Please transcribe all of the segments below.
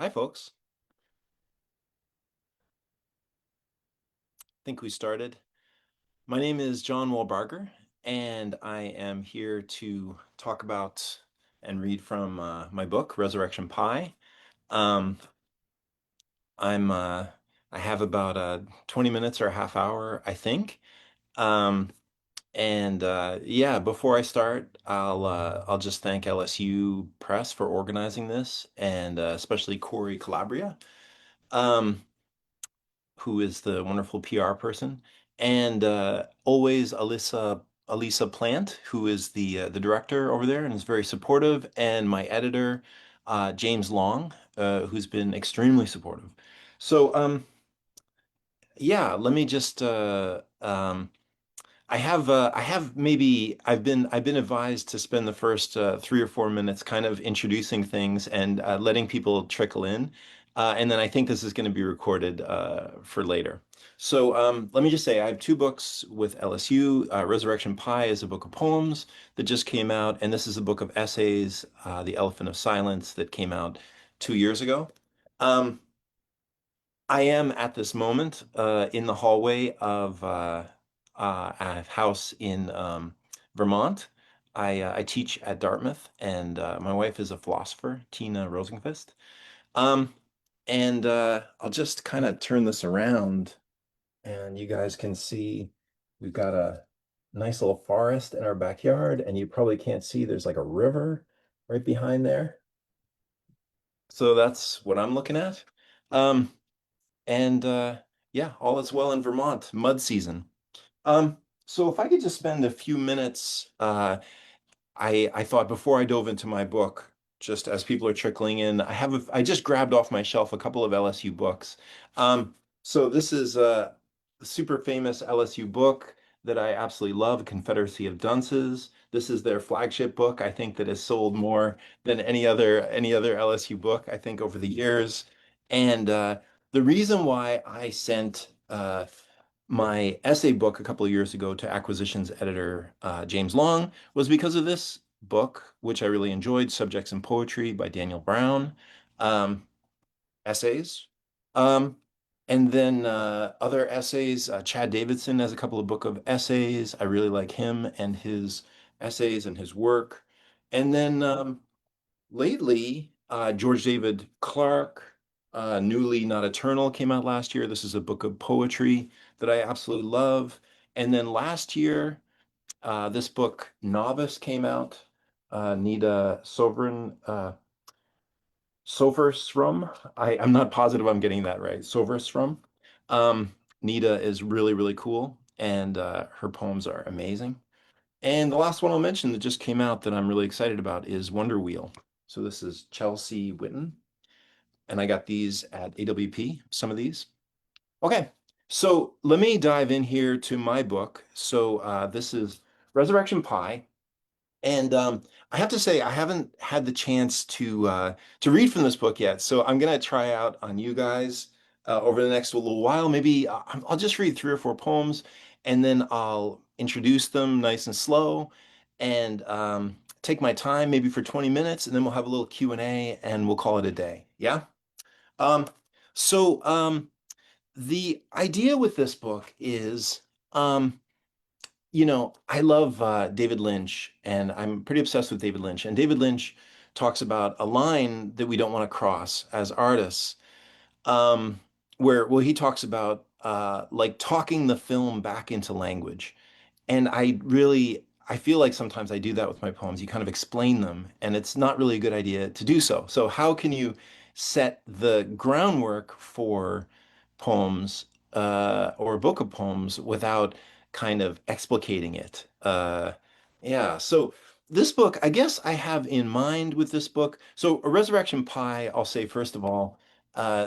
Hi, folks. Think we started. My name is John Wall Barger, and I am here to talk about and read from my book, Resurrection Pie. Um, I'm I have about 20 minutes or a half hour, I think. Um, and yeah, before I start, I'll just thank LSU Press for organizing this, and especially Corey Calabria. Um, who is the wonderful PR person, and always Elisa Plant, who is the director over there and is very supportive, and my editor, James Long, who's been extremely supportive. So yeah, let me just I have maybe I've been advised to spend the first 3 or 4 minutes kind of introducing things and letting people trickle in, and then I think this is going to be recorded for later. So let me just say I have two books with LSU. Resurrection Pie is a book of poems that just came out, and this is a book of essays, The Elephant of Silence, that came out 2 years ago. Um, I am at this moment in the hallway of a house in Vermont. I teach at Dartmouth, and my wife is a philosopher, Tina Rosenqvist. Um, and I'll just kind of turn this around, and you guys can see we've got a nice little forest in our backyard, and you probably can't see there's like a river right behind there. So that's what I'm looking at. Um, and yeah, all is well in Vermont, mud season. So if I could just spend a few minutes, I thought before I dove into my book, just as people are trickling in, I just grabbed off my shelf a couple of LSU books. So this is a super famous LSU book that I absolutely love, Confederacy of Dunces. This is their flagship book. I think that has sold more than any other LSU book, I think, over the years. And the reason why I sent my essay book a couple of years ago to acquisitions editor James Long was because of this book, which I really enjoyed, Subjects in Poetry by Daniel Brown, um, essays. Um, and then other essays, Chad Davidson has a couple of book of essays. I really like him and his essays and his work. And then lately, George David Clark, Newly Not Eternal came out last year. This is a book of poetry that I absolutely love. And then last year, this book, Novice, came out. Nita Soverstrom. I'm not positive I'm getting that right. Soverstrom. Um, Nita is really, really cool, and her poems are amazing. And the last one I'll mention that just came out that I'm really excited about is Wonder Wheel. So this is Chelsea Witten, and I got these at AWP, some of these. Okay, so let me dive in here to my book. So this is Resurrection Pie. And I have to say, I haven't had the chance to read from this book yet, so I'm gonna try out on you guys over the next little while. Maybe I'll just read 3 or 4 poems, and then I'll introduce them nice and slow, and take my time, maybe for 20 minutes, and then we'll have a little Q&A, and we'll call it a day. Yeah. Um, so the idea with this book is. I love David Lynch, and I'm pretty obsessed with David Lynch. And David Lynch talks about a line that we don't want to cross as artists, um, where, well, he talks about like talking the film back into language. And I feel like sometimes I do that with my poems. You kind of explain them, and it's not really a good idea to do so. So how can you set the groundwork for poems or a book of poems without kind of explicating it? Yeah. So this book, I guess I have in mind with this book. So a Resurrection Pie, I'll say first of all,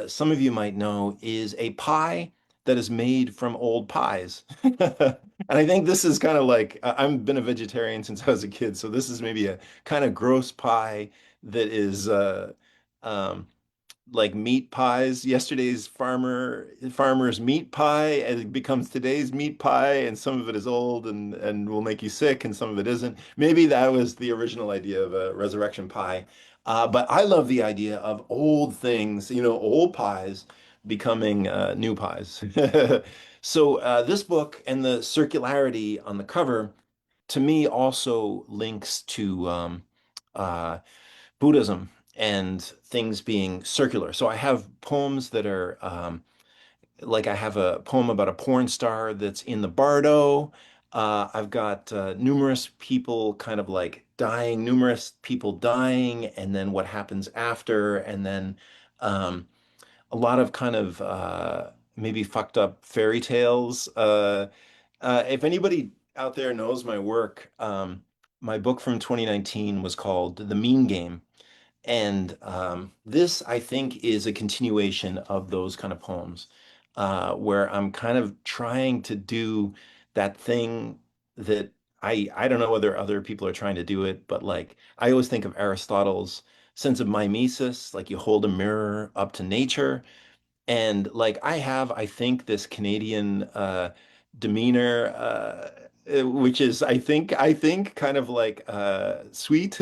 some of you might know, is a pie that is made from old pies. And I think this is kind of like I've been a vegetarian since I was a kid, so this is maybe a kind of gross pie that is um, like meat pies. Yesterday's farmer's meat pie, and it becomes today's meat pie, and some of it is old and will make you sick, and some of it isn't. Maybe that was the original idea of a resurrection pie. But I love the idea of old things, old pies becoming new pies. So this book and the circularity on the cover to me also links to uh, Buddhism and things being circular. So I have poems that are like I have a poem about a porn star that's in the bardo. I've got numerous people kind of like dying, numerous people dying, and then what happens after, and then um, a lot of kind of maybe fucked up fairy tales. If anybody out there knows my work, my book from 2019 was called The Mean Game. And this, I think, is a continuation of those kind of poems, where I'm kind of trying to do that thing that I don't know whether other people are trying to do it, but like I always think of Aristotle's sense of mimesis, like you hold a mirror up to nature and like I have, I think, this Canadian demeanor, which is, I think, kind of like sweet.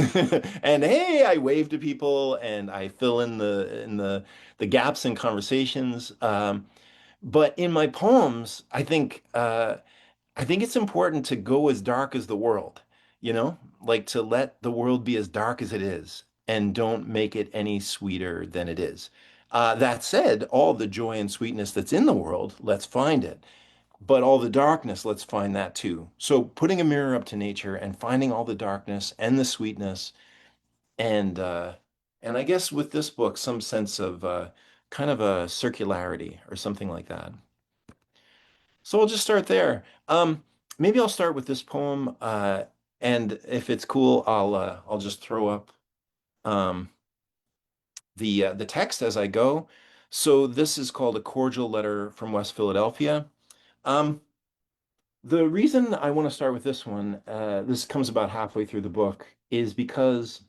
And hey, I wave to people and I fill in the gaps in conversations. But in my poems, I think it's important to go as dark as the world, like to let the world be as dark as it is and don't make it any sweeter than it is. That said, all the joy and sweetness that's in the world, let's find it. But all the darkness, let's find that too. So putting a mirror up to nature and finding all the darkness and the sweetness and I guess with this book, some sense of kind of a circularity or something like that. So I'll just start there. Maybe I'll start with this poem, and if it's cool, I'll just throw up um, the text as I go. So this is called A Cordial Letter from West Philadelphia. Um, the reason I want to start with this one, this comes about halfway through the book, is because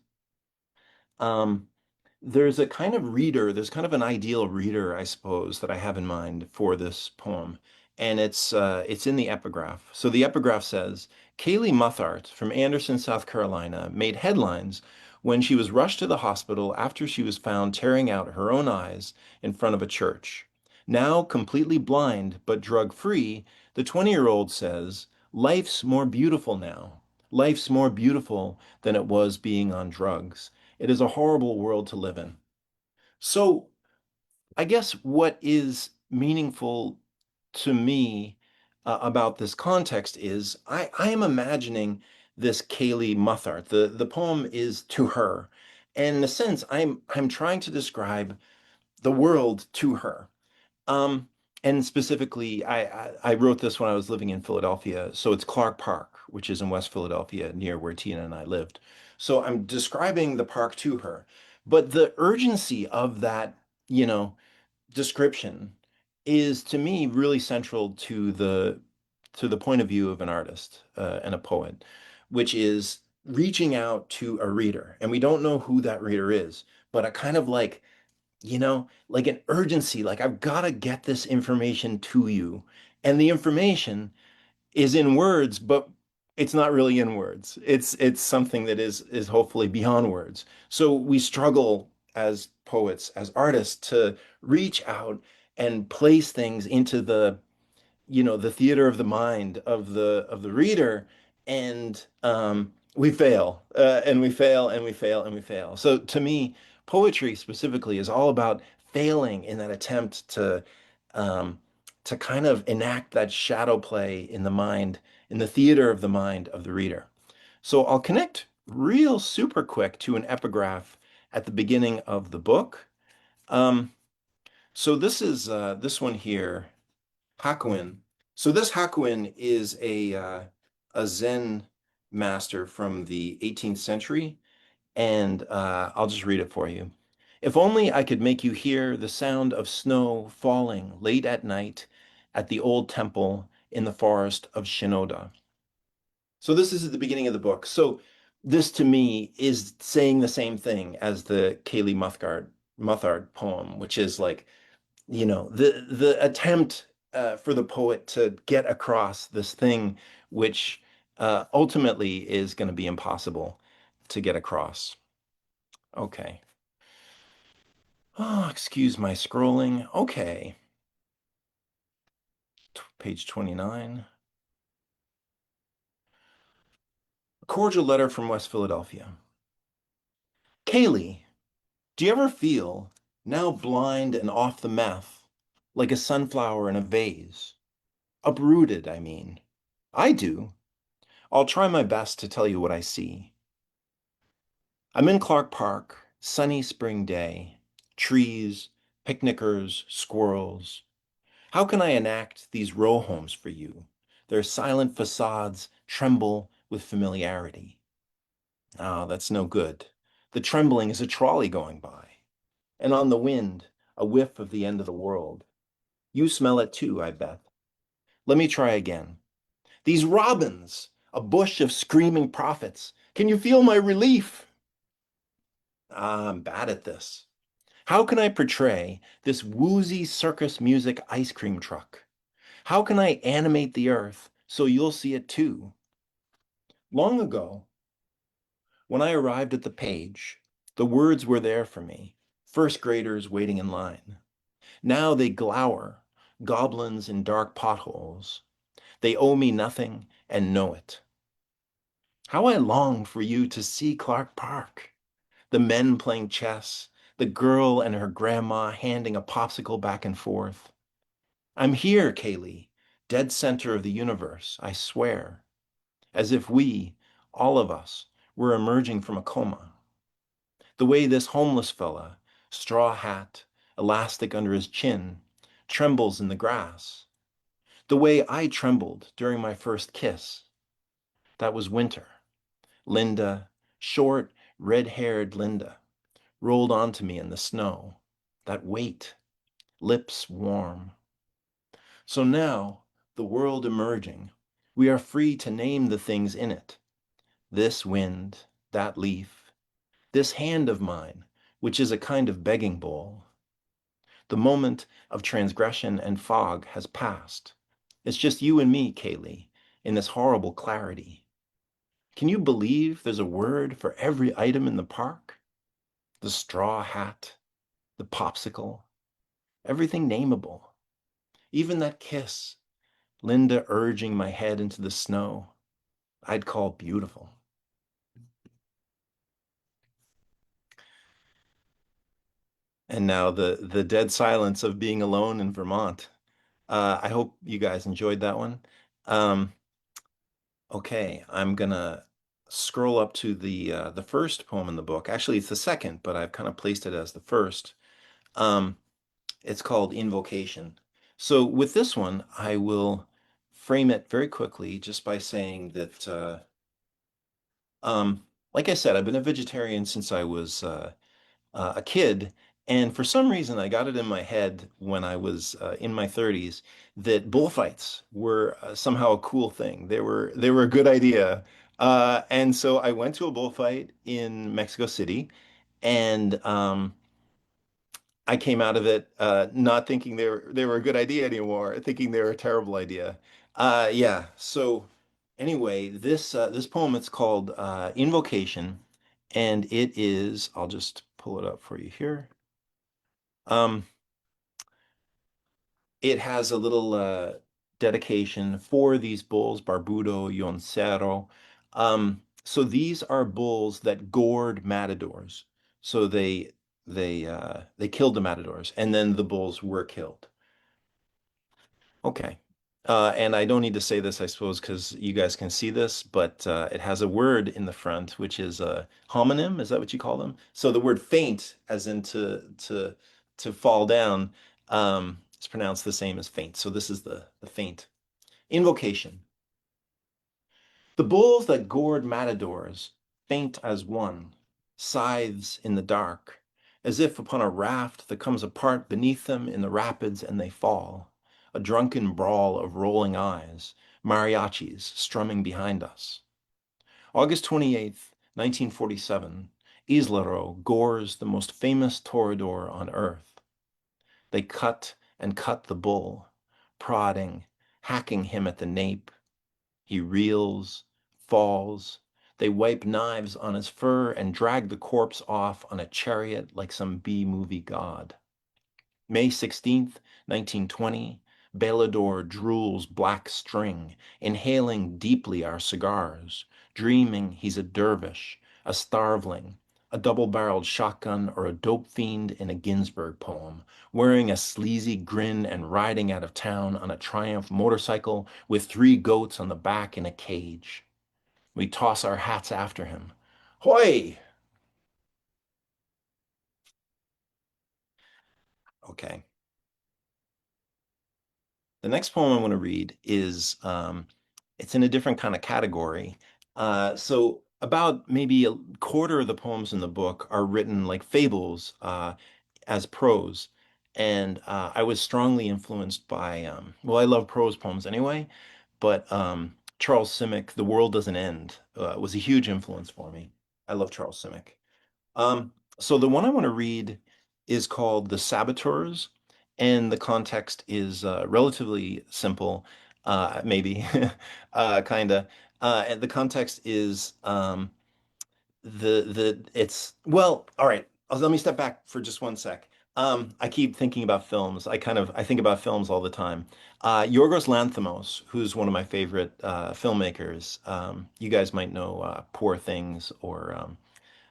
um, there's a kind of reader, there's kind of an ideal reader, I suppose, that I have in mind for this poem. And it's in the epigraph. So the epigraph says, Kaylee Muthart from Anderson, South Carolina, made headlines when she was rushed to the hospital after she was found tearing out her own eyes in front of a church. Now completely blind but drug-free, the 20-year-old says, life's more beautiful now. Life's more beautiful than it was being on drugs. It is a horrible world to live in. So, I guess what is meaningful to me about this context is I am imagining this Kaylee Muthart. The poem is to her. And in a sense, I'm trying to describe the world to her. Um, and specifically, I wrote this when I was living in Philadelphia. So it's Clark Park, which is in West Philadelphia, near where Tina and I lived. So I'm describing the park to her. But the urgency of that, you know, description is to me really central to the point of view of an artist and a poet, which is reaching out to a reader. And we don't know who that reader is, but a kind of like like an urgency, like I've got to get this information to you. And the information is in words, but it's not really in words. It's something that is hopefully beyond words. So we struggle as poets, as artists, to reach out and place things into the theater of the mind of the reader, and we fail, and we fail, and we fail, and we fail. So to me, poetry specifically is all about failing in that attempt um, to kind of enact that shadow play in the mind, in the theater of the mind of the reader. So I'll connect real super quick to an epigraph at the beginning of the book. Um, so this one here. Hakuin. So this Hakuin is a Zen master from the 18th century, and I'll just read it for you. If only I could make you hear the sound of snow falling late at night at the old temple in the forest of Shinoda. So this is at the beginning of the book. So this to me is saying the same thing as the Kaylee Muthard poem, which is like the attempt for the poet to get across this thing which ultimately is going to be impossible to get across. Okay. Oh, excuse my scrolling. Okay. Page 29. A cordial letter from West Philadelphia. Kaylee, do you ever feel, now blind and off the meth, like a sunflower in a vase? Uprooted, I mean. I do. I'll try my best to tell you what I see. I'm in Clark Park, sunny spring day. Trees, picnickers, squirrels. How can I enact these row homes for you? Their silent facades tremble with familiarity. Ah, that's no good. The trembling is a trolley going by. And on the wind, a whiff of the end of the world. You smell it too, I bet. Let me try again. These robins, a bush of screaming prophets. Can you feel my relief? Ah, I'm bad at this. How can I portray this woozy circus music ice cream truck? How can I animate the earth so you'll see it too? Long ago, when I arrived at the page, the words were there for me, first graders waiting in line. Now they glower, goblins in dark potholes. They owe me nothing and know it. How I long for you to see Clark Park. The men playing chess, the girl and her grandma handing a popsicle back and forth. I'm here, Kaylee, dead center of the universe, I swear, as if we, all of us, were emerging from a coma. The way this homeless fella, straw hat, elastic under his chin, trembles in the grass. The way I trembled during my first kiss. That was winter. Linda, short, red-haired Linda, rolled onto me in the snow. That weight, lips warm. So now, the world emerging, we are free to name the things in it. This wind, that leaf, this hand of mine, which is a kind of begging bowl. The moment of transgression and fog has passed. It's just you and me, Kaylee, in this horrible clarity. Can you believe there's a word for every item in the park? The straw hat, the popsicle, everything nameable. Even that kiss, Linda urging my head into the snow, I'd call beautiful. And now the dead silence of being alone in Vermont. I hope you guys enjoyed that one. Um, okay, I'm gonna scroll up to the first poem in the book. Actually, it's the second, but I've kind of placed it as the first. Um, it's called Invocation. So with this one, I will frame it very quickly just by saying that, like I said, I've been a vegetarian since I was a kid. And for some reason, I got it in my head when I was in my 30s that bullfights were somehow a cool thing. They were a good idea. And so I went to a bullfight in Mexico City, and I came out of it not thinking they were a good idea anymore, thinking they were a terrible idea. Yeah. So anyway, this poem it's called Invocation, and it is. I'll just pull it up for you here. Um, it has a little dedication for these bulls, Barbudo, Yoncero. So these are bulls that gored matadors. So they killed the matadors, and then the bulls were killed. Okay. And I don't need to say this, I suppose, because you guys can see this, but it has a word in the front, which is a homonym. Is that what you call them? So the word faint, as in to fall down, is pronounced the same as faint. So this is the faint. Invocation. The bulls that gored matadors faint as one, scythes in the dark, as if upon a raft that comes apart beneath them in the rapids and they fall, a drunken brawl of rolling eyes, mariachis strumming behind us. August 28th, 1947, Islero gores the most famous toreador on earth. They cut and cut the bull, prodding, hacking him at the nape. He reels, falls. They wipe knives on his fur and drag the corpse off on a chariot like some B-movie god. May 16th, 1920, Balador drools black string, inhaling deeply our cigars, dreaming he's a dervish, a starveling, a double-barreled shotgun, or a dope fiend in a Ginsberg poem, wearing a sleazy grin and riding out of town on a Triumph motorcycle with three goats on the back in a cage. We toss our hats after him. Hoy! Okay. The next poem I want to read is it's in a different kind of category. So about maybe a quarter of the poems in the book are written like fables as prose. And I was strongly influenced by, well, I love prose poems anyway, but Charles Simic, The World Doesn't End, was a huge influence for me. I love Charles Simic. So the one I want to read is called The Saboteurs, and the context is relatively simple, maybe, kinda. And the context is it's well, all right. Let me step back for just one sec. I keep thinking about films. I think about films all the time. Yorgos Lanthimos, who's one of my favorite filmmakers. You guys might know Poor Things or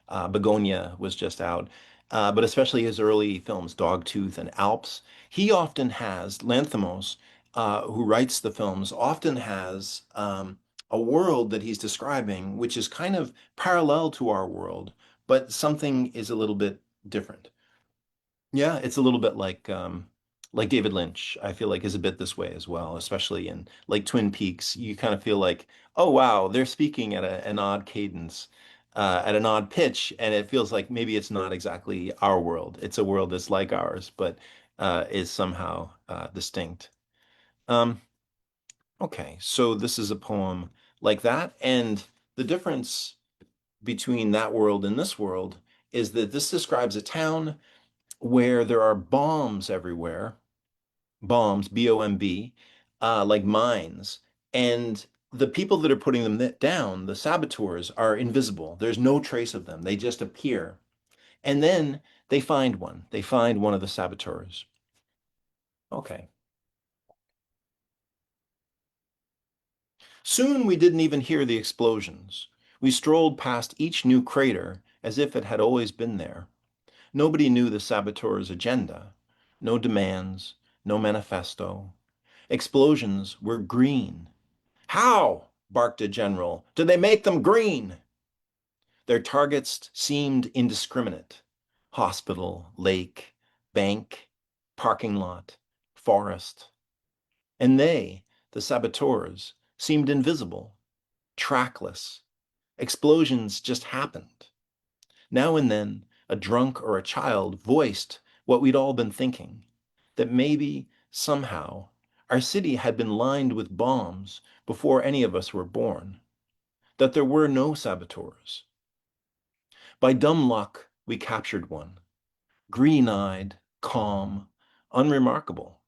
Begonia was just out, but especially his early films, Dogtooth and Alps. He often has, Lanthimos, who writes the films, often has a world that he's describing, which is kind of parallel to our world, but something is a little bit different. Yeah, it's a little bit like David Lynch, I feel like is a bit this way as well, especially in like Twin Peaks. You kind of feel like, oh wow, they're speaking at an odd cadence, at an odd pitch, and it feels like maybe it's not exactly our world. It's a world that's like ours, but is somehow distinct. Um, okay, so this is a poem like that, and the difference between that world and this world is that this describes a town where there are bombs everywhere, bombs, B-O-M-B, like mines, and the people that are putting them down, the saboteurs, are invisible. There's no trace of them. They just appear. And then they find one. They find one of the saboteurs. Okay. Soon we didn't even hear the explosions. We strolled past each new crater as if it had always been there. Nobody knew the saboteur's agenda. No demands, no manifesto. Explosions were green. How, barked a general, do they make them green? Their targets seemed indiscriminate. Hospital, lake, bank, parking lot, forest. And they, the saboteurs, seemed invisible, trackless. Explosions just happened. Now and then, a drunk or a child voiced what we'd all been thinking, that maybe, somehow, our city had been lined with bombs before any of us were born, that there were no saboteurs. By dumb luck, we captured one, green-eyed, calm, unremarkable.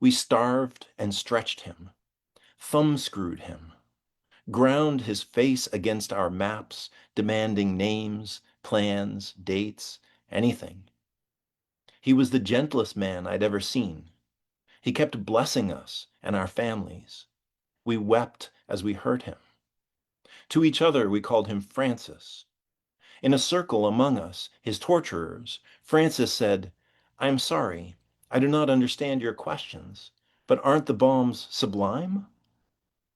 We starved and stretched him, thumb-screwed him, ground his face against our maps, demanding names, plans, dates, anything. He was the gentlest man I'd ever seen. He kept blessing us and our families. We wept as we hurt him. To each other we called him Francis. In a circle among us, his torturers, Francis said, "I'm sorry, I do not understand your questions, but aren't the bombs sublime?"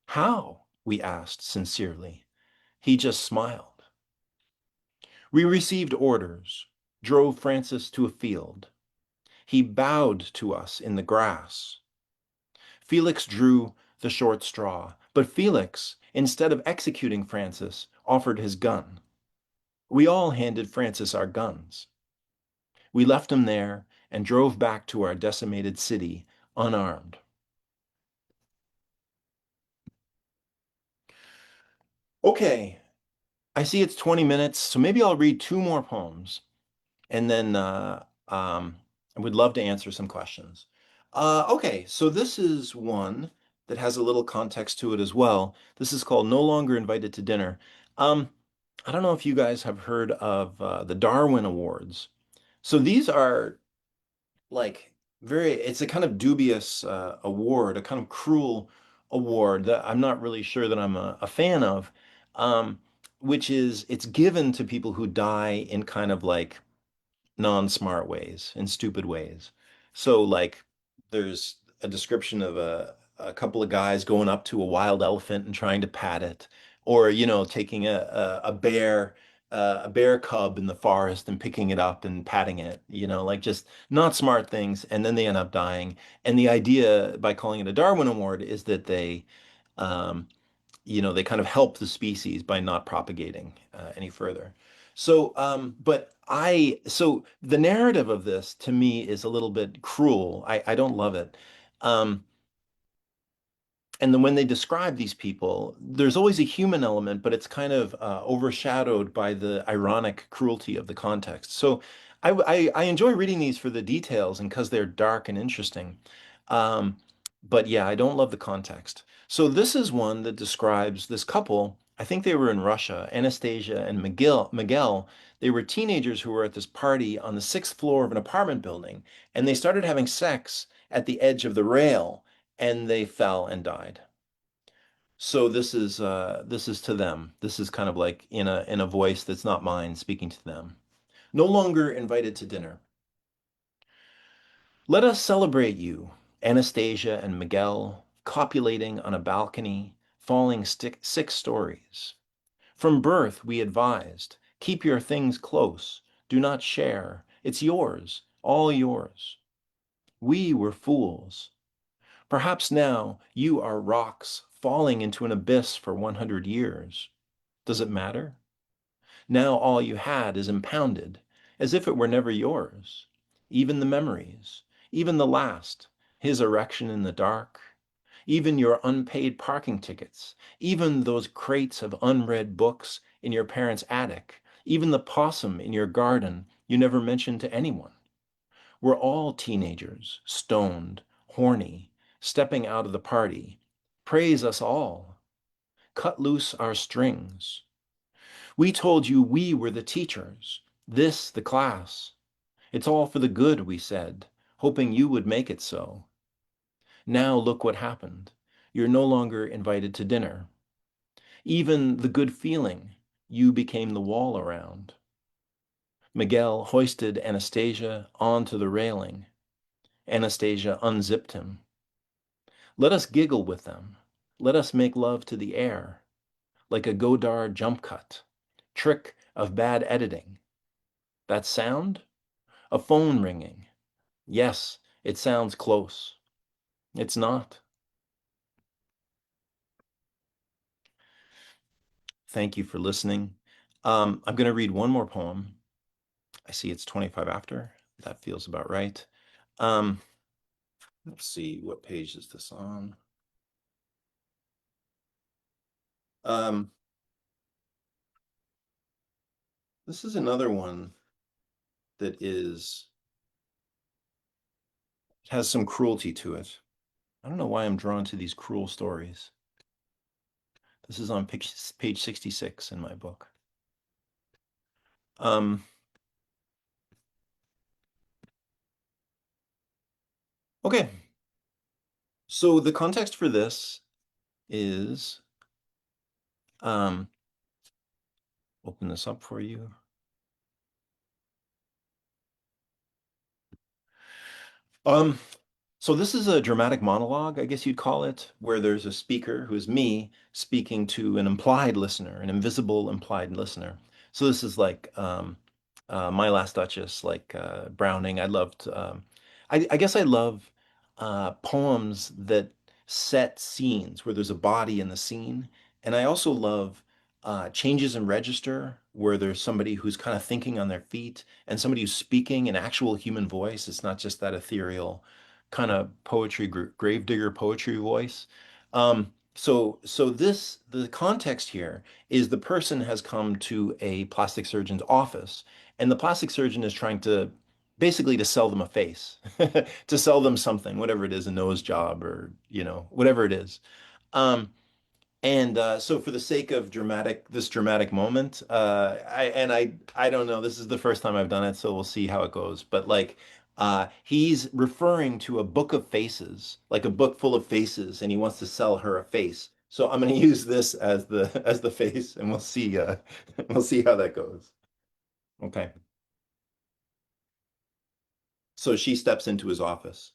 "How?" we asked sincerely. He just smiled. We received orders, drove Francis to a field. He bowed to us in the grass. Felix drew the short straw, but Felix, instead of executing Francis, offered his gun. We all handed Francis our guns. We left him there and drove back to our decimated city unarmed. Okay, I see it's 20 minutes, so maybe I'll read two more poems and then I would love to answer some questions. Okay, so this is one that has a little context to it as well. This is called No Longer Invited to Dinner. Um, I don't know if you guys have heard of the Darwin Awards. So these are like it's a kind of dubious award, a kind of cruel award that I'm not really sure that I'm a fan of, um, which is it's given to people who die in kind of like non-smart ways, in stupid ways. So like there's a description of a couple of guys going up to a wild elephant and trying to pat it, or taking a bear cub in the forest and picking it up and patting it, like just not smart things, and then they end up dying. And the idea by calling it a Darwin Award is that um, they kind of help the species by not propagating any further. So the narrative of this to me is a little bit cruel. I don't love it. Um, and then when they describe these people, there's always a human element, but it's kind of overshadowed by the ironic cruelty of the context. So I enjoy reading these for the details and because they're dark and interesting. Um, but yeah, I don't love the context. So this is one that describes this couple. I think they were in Russia, Anastasia and Miguel. They were teenagers who were at this party on the sixth floor of an apartment building, and they started having sex at the edge of the rail and they fell and died. So this is to them. This is kind of like in a voice that's not mine speaking to them. No longer invited to dinner. Let us celebrate you, Anastasia and Miguel, copulating on a balcony, falling 6 stories. From birth we advised, keep your things close, do not share. It's yours, all yours. We were fools. Perhaps now you are rocks falling into an abyss for 100 years. Does it matter? Now all you had is impounded, as if it were never yours. Even the memories, even the last, his erection in the dark, even your unpaid parking tickets, even those crates of unread books in your parents' attic, even the possum in your garden you never mentioned to anyone. We're all teenagers, stoned, horny, stepping out of the party. Praise us all. Cut loose our strings. We told you we were the teachers, this the class. It's all for the good, we said, hoping you would make it so. Now look what happened. You're no longer invited to dinner. Even the good feeling, you became the wall around. Miguel hoisted Anastasia onto the railing. Anastasia unzipped him. Let us giggle with them. Let us make love to the air, like a Godard jump cut. Trick of bad editing. That sound? A phone ringing. Yes, it sounds close. It's not. Thank you for listening. I'm going to read one more poem. I see it's 25 after. That feels about right. Um, let's see, what page is this on? Um, this is another one that has some cruelty to it. I don't know why I'm drawn to these cruel stories. This is on page 66 in my book. Um, okay, so the context for this is um, open this up for you. Um, So this is a dramatic monologue, I guess you'd call it, where there's a speaker who is me speaking to an implied listener, an invisible implied listener. So this is like My Last Duchess, like Browning. I guess I love poems that set scenes where there's a body in the scene, and I also love changes in register where there's somebody who's kind of thinking on their feet and somebody who's speaking an actual human voice. It's not just that ethereal kind of poetry, gravedigger poetry voice. The context here is the person has come to a plastic surgeon's office, and the plastic surgeon is trying to basically to sell them a face, to sell them something, whatever it is, a nose job or, whatever it is. Um, And so for the sake of this dramatic moment, I don't know, this is the first time I've done it, so we'll see how it goes. But like he's referring to a book of faces, like a book full of faces, and he wants to sell her a face. So I'm going to use this as the face, and we'll see we'll see how that goes. Okay. So she steps into his office.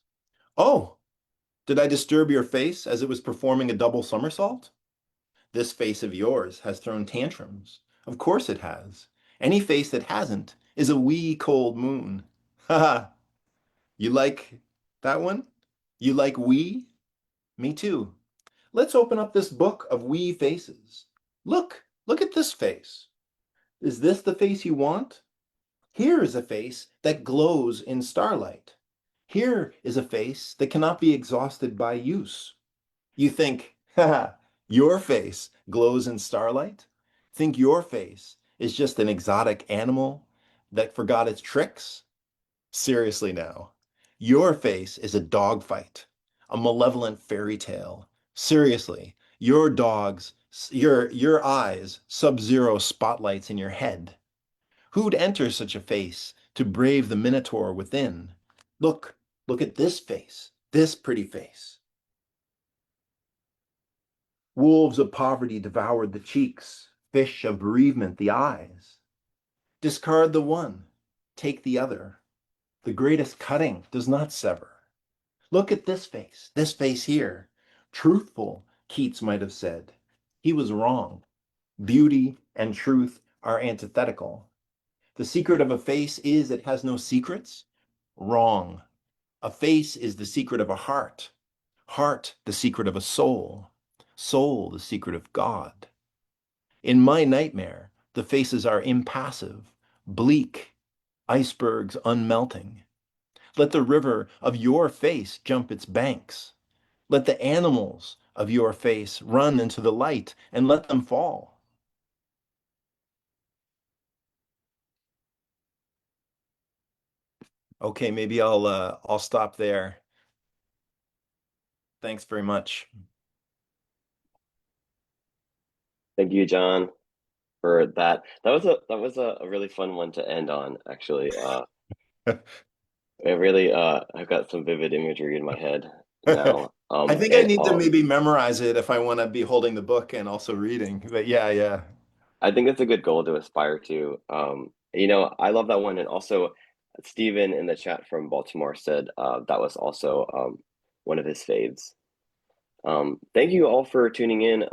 Oh, did I disturb your face as it was performing a double somersault? This face of yours has thrown tantrums. Of course it has. Any face that hasn't is a wee cold moon. Ha ha. You like that one? You like wee? Me too. Let's open up this book of wee faces. Look at this face. Is this the face you want? Here is a face that glows in starlight. Here is a face that cannot be exhausted by use. You think, haha, your face glows in starlight? Think your face is just an exotic animal that forgot its tricks? Seriously now. Your face is a dogfight, a malevolent fairy tale. Seriously, your eyes, sub-zero spotlights in your head. Who'd enter such a face to brave the minotaur within? Look, look at this face, this pretty face. Wolves of poverty devoured the cheeks, fish of bereavement the eyes. Discard the one, take the other. The greatest cutting does not sever. Look at this face here. Truthful, Keats might have said. He was wrong. Beauty and truth are antithetical. The secret of a face is it has no secrets? Wrong. A face is the secret of a heart. Heart, the secret of a soul. Soul, the secret of God. In my nightmare, the faces are impassive, bleak, icebergs unmelting. Let the river of your face jump its banks. Let the animals of your face run into the light and let them fall. Okay, maybe I'll stop there. Thanks very much. Thank you, John, for that. That was a really fun one to end on, actually. It really I've got some vivid imagery in my head now. I think I And need to maybe memorize it if I want to be holding the book and also reading. But yeah, yeah. I think it's a good goal to aspire to. I love that one, and also Steven in the chat from Baltimore said that was also one of his faves. Thank you all for tuning in,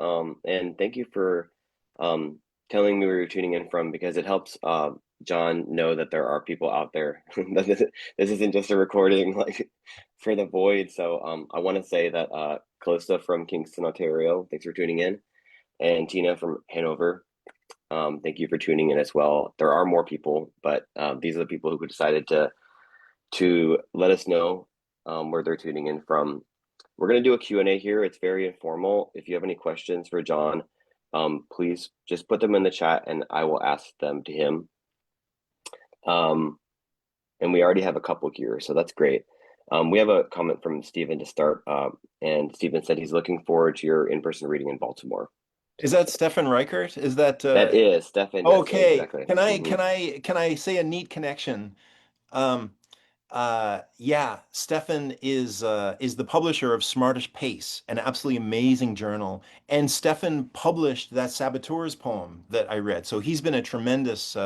and thank you for um, telling me where you're tuning in from because it helps John know that there are people out there. That this isn't just a recording like for the void. So I want to say that Calista from Kingston, Ontario, thanks for tuning in, and Tina from Hanover, thank you for tuning in as well. There are more people, but these are the people who decided to let us know where they're tuning in from. We're going to do a Q&A here. It's very informal. If you have any questions for John, please just put them in the chat and I will ask them to him. Um, and we already have a couple here, so that's great. We have a comment from Stephen to start, and Stephen said he's looking forward to your in-person reading in Baltimore. Is that Stefan Reichert? Is that That is Stefan. Yes, okay? exactly. Can I say a neat connection? Um, yeah, Stefan is the publisher of Smartish Pace, an absolutely amazing journal. And Stefan published that Saboteurs poem that I read. So he's been a tremendous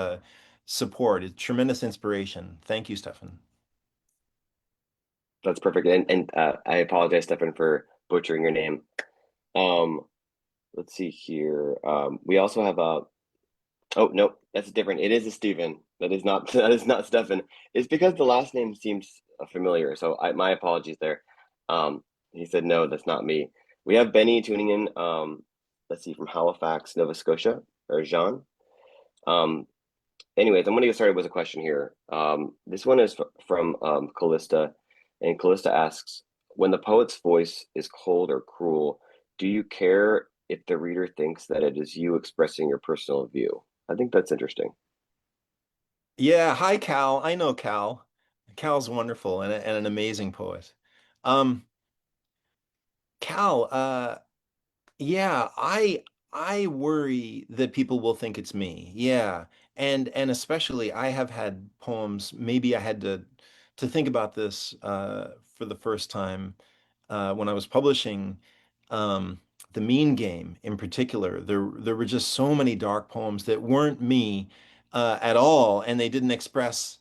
support, a tremendous inspiration. Thank you, Stefan. That's perfect. And I apologize, Stefan, for butchering your name. Um, let's see here. We also have a. Oh no, that's different. It is a Stephen. That is not that is not Stefan. It's because the last name seems familiar. So my apologies there. He said no, that's not me. We have Benny tuning in. Let's see, from Halifax, Nova Scotia, or Jean. Um, Anyways, I'm going to get started with a question here. This one is from Callista, and Callista asks, when the poet's voice is cold or cruel, do you care if the reader thinks that it is you expressing your personal view? I think that's interesting. Yeah, hi Cal. I know Cal. Cal's wonderful and an amazing poet. Um, Cal, Yeah, I worry that people will think it's me. Yeah. And especially I have had poems, maybe I had to think about this for the first time when I was publishing um The Mean Game in particular. There were just so many dark poems that weren't me at all, and they didn't express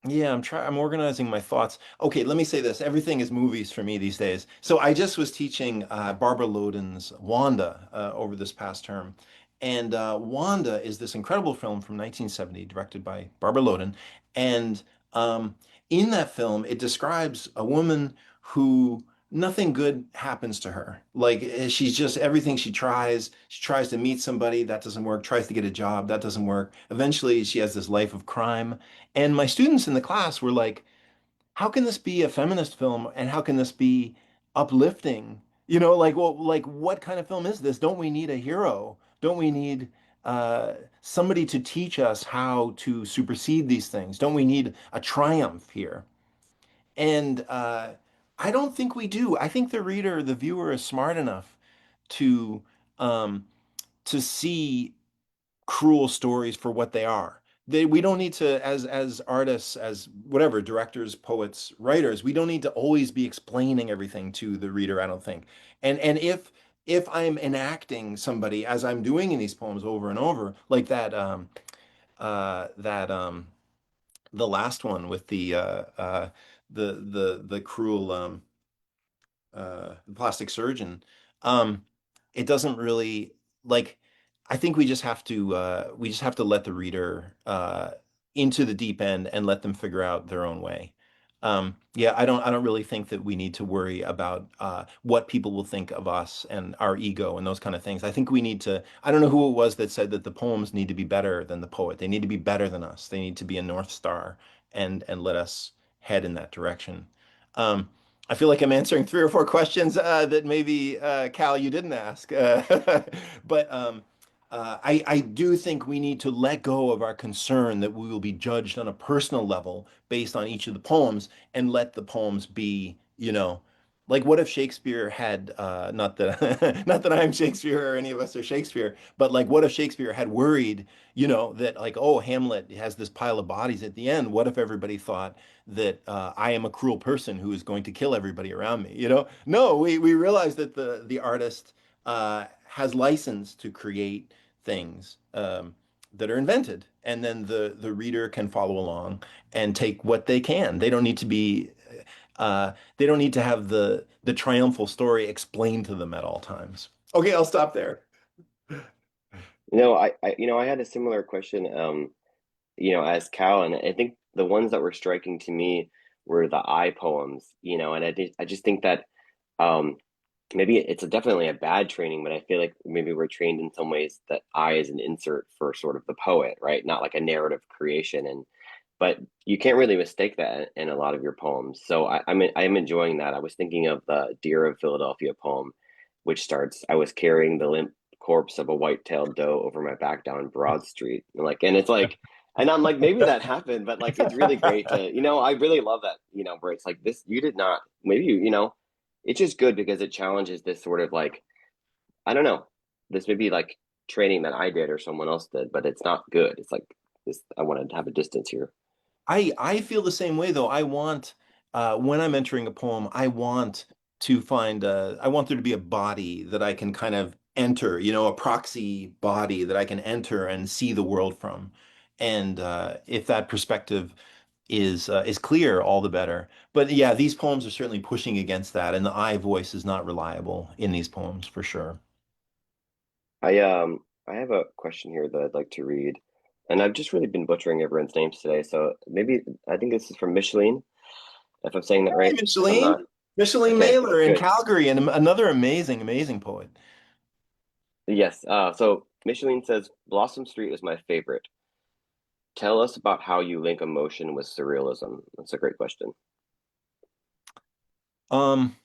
yeah, I'm organizing my thoughts. Okay, let me say this. Everything is movies for me these days. So I just was teaching Barbara Loden's Wanda over this past term. And Wanda is this incredible film from 1970, directed by Barbara Loden. And um, in that film, it describes a woman who nothing good happens to her. Like she's just everything she tries to meet somebody, that doesn't work, tries to get a job, that doesn't work. Eventually, she has this life of crime. And my students in the class were like, how can this be a feminist film and how can this be uplifting? You know, like, well, like what kind of film is this? Don't we need a hero? Don't we need somebody to teach us how to supersede these things? Don't we need a triumph here? And I don't think we do. I think the reader, the viewer is smart enough to um, to see cruel stories for what they are. We don't need to, as artists, as whatever, directors, poets, writers, we don't need to always be explaining everything to the reader, I don't think. And if I'm enacting somebody as I'm doing in these poems over and over, like that the last one with the cruel the plastic surgeon, um, it doesn't really like. I think we just have to let the reader into the deep end and let them figure out their own way. Yeah, I don't really think that we need to worry about what people will think of us and our ego and those kind of things. I think we need to. I don't know who it was that said that the poems need to be better than the poet. They need to be better than us. They need to be a North Star and let us head in that direction. Um, I feel like I'm answering three or four questions that maybe Cal you didn't ask, but I do think we need to let go of our concern that we will be judged on a personal level based on each of the poems and let the poems be, you know, like what if Shakespeare had not that not that I'm Shakespeare or any of us are Shakespeare, but like what if Shakespeare had worried, you know, that like oh Hamlet has this pile of bodies at the end. What if everybody thought that I am a cruel person who is going to kill everybody around me. You know, no, we realize that the artist has license to create things that are invented, and then the reader can follow along and take what they can. They don't need to be they don't need to have the triumphal story explained to them at all times. Okay, I'll stop there. I had a similar question, as Cal, and I think the ones that were striking to me were the I poems, and I just think that um, maybe definitely a bad training, but I feel like maybe we're trained in some ways that I is an insert for sort of the poet, right? Not like a narrative creation, but you can't really mistake that in a lot of your poems. So I'm enjoying that. I was thinking of the Deer of Philadelphia poem, which starts, I was carrying the limp corpse of a white-tailed doe over my back down Broad Street. And it's like, and I'm like, maybe that happened, but like, it's really great to, I really love that, where it's like this, you did not, maybe it's just good because it challenges this sort of like, I don't know, this may be like training that I did or someone else did, but it's not good. It's like this, I wanted to have a distance here. I feel the same way though. I want when I'm entering a poem, I want there to be a body that I can kind of enter, you know, a proxy body that I can enter and see the world from. And if that perspective is clear, all the better. But yeah, these poems are certainly pushing against that, and the I voice is not reliable in these poems for sure. I have a question here that I'd like to read, and I've just really been butchering everyone's names today. So maybe I think this is from Micheline, if I'm saying that Hey, right. If I'm Micheline. not, Micheline okay, Mailer in good. Calgary, and another amazing, amazing poet. Yes. So Micheline says Blossom Street is my favorite. Tell us about how you link emotion with surrealism. That's a great question. Um,